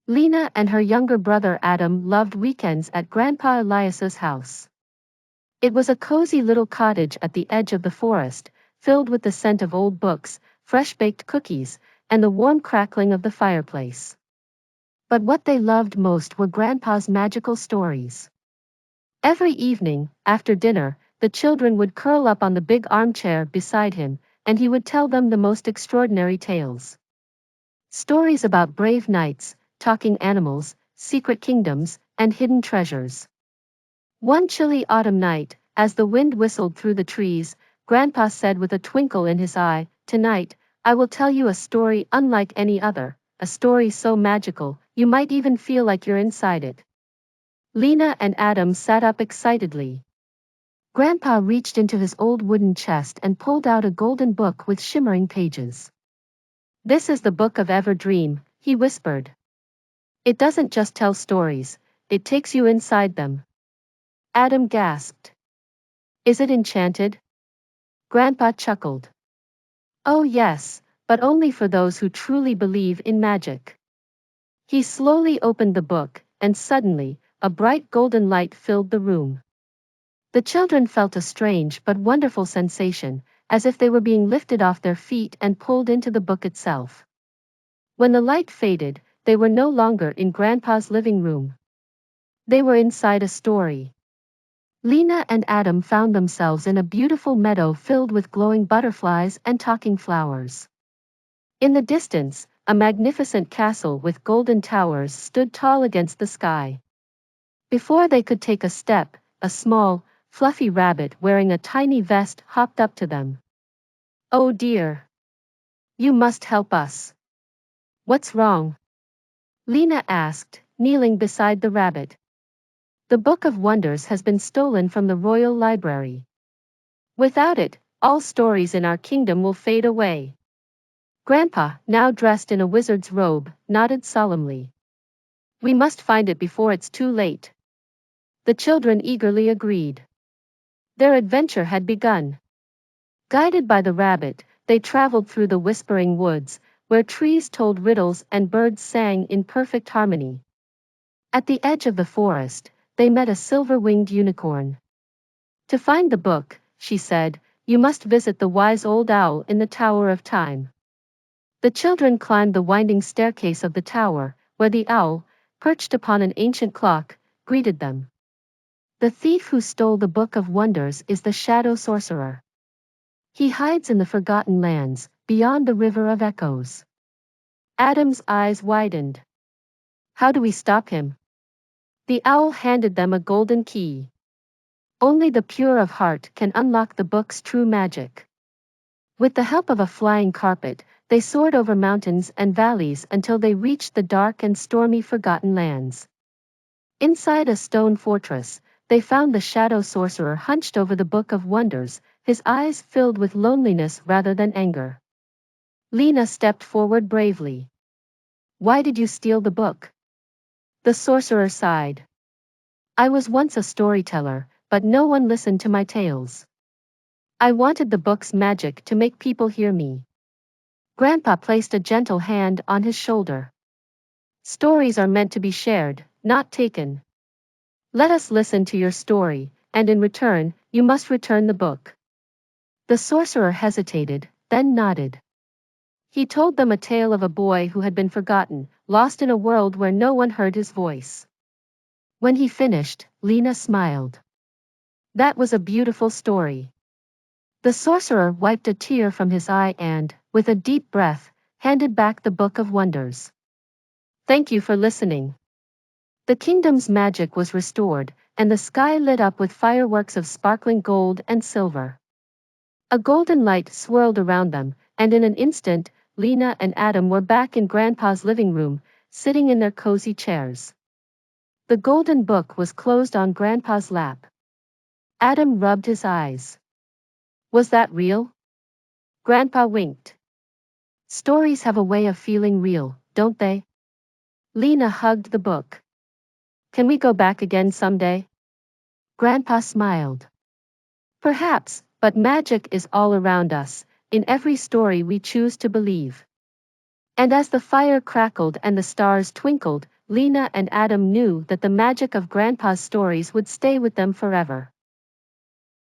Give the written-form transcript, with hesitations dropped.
Lena and her younger brother Adam loved weekends at Grandpa Elias's house. It was a cozy little cottage at the edge of the forest, filled with the scent of old books, fresh-baked cookies, and the warm crackling of the fireplace. But what they loved most were Grandpa's magical stories. Every evening, after dinner, the children would curl up on the big armchair beside him, and he would tell them the most extraordinary tales. Stories about brave knights, talking animals, secret kingdoms, and hidden treasures. One chilly autumn night, as the wind whistled through the trees, Grandpa said with a twinkle in his eye, "Tonight, I will tell you a story unlike any other, a story so magical, you might even feel like you're inside it." Lena and Adam sat up excitedly. Grandpa reached into his old wooden chest and pulled out a golden book with shimmering pages. "This is the Book of Everdream," he whispered. "It doesn't just tell stories, it takes you inside them." Adam gasped. "Is it enchanted?" Grandpa chuckled. "Oh yes, but only for those who truly believe in magic." He slowly opened the book, and suddenly, a bright golden light filled the room. The children felt a strange but wonderful sensation, as if they were being lifted off their feet and pulled into the book itself. When the light faded, they were no longer in Grandpa's living room. They were inside a story. Lena and Adam found themselves in a beautiful meadow filled with glowing butterflies and talking flowers. In the distance, a magnificent castle with golden towers stood tall against the sky. Before they could take a step, a small, fluffy rabbit wearing a tiny vest hopped up to them. "Oh dear! You must help us." "What's wrong?" Lena asked, kneeling beside the rabbit. "The Book of Wonders has been stolen from the royal library. Without it, all stories in our kingdom will fade away." Grandpa, now dressed in a wizard's robe, nodded solemnly. "We must find it before it's too late." The children eagerly agreed. Their adventure had begun. Guided by the rabbit, they traveled through the whispering woods, where trees told riddles and birds sang in perfect harmony. At the edge of the forest, they met a silver-winged unicorn. "To find the book," she said, "you must visit the wise old owl in the Tower of Time." The children climbed the winding staircase of the tower, where the owl, perched upon an ancient clock, greeted them. "The thief who stole the Book of Wonders is the Shadow Sorcerer. He hides in the Forgotten Lands, beyond the River of Echoes." Adam's eyes widened. "How do we stop him?" The owl handed them a golden key. "Only the pure of heart can unlock the book's true magic." With the help of a flying carpet, they soared over mountains and valleys until they reached the dark and stormy Forgotten Lands. Inside a stone fortress, they found the Shadow Sorcerer hunched over the Book of Wonders, his eyes filled with loneliness rather than anger. Lena stepped forward bravely. "Why did you steal the book?" The sorcerer sighed. "I was once a storyteller, but no one listened to my tales. I wanted the book's magic to make people hear me." Grandpa placed a gentle hand on his shoulder. "Stories are meant to be shared, not taken. Let us listen to your story, and in return, you must return the book." The sorcerer hesitated, then nodded. He told them a tale of a boy who had been forgotten, lost in a world where no one heard his voice. When he finished, Lena smiled. "That was a beautiful story." The sorcerer wiped a tear from his eye and, with a deep breath, handed back the Book of Wonders. "Thank you for listening." The kingdom's magic was restored, and the sky lit up with fireworks of sparkling gold and silver. A golden light swirled around them, and in an instant, Lena and Adam were back in Grandpa's living room, sitting in their cozy chairs. The golden book was closed on Grandpa's lap. Adam rubbed his eyes. "Was that real?" Grandpa winked. "Stories have a way of feeling real, don't they?" Lena hugged the book. "Can we go back again someday?" Grandpa smiled. "Perhaps, but magic is all around us, in every story we choose to believe." And as the fire crackled and the stars twinkled, Lena and Adam knew that the magic of Grandpa's stories would stay with them forever.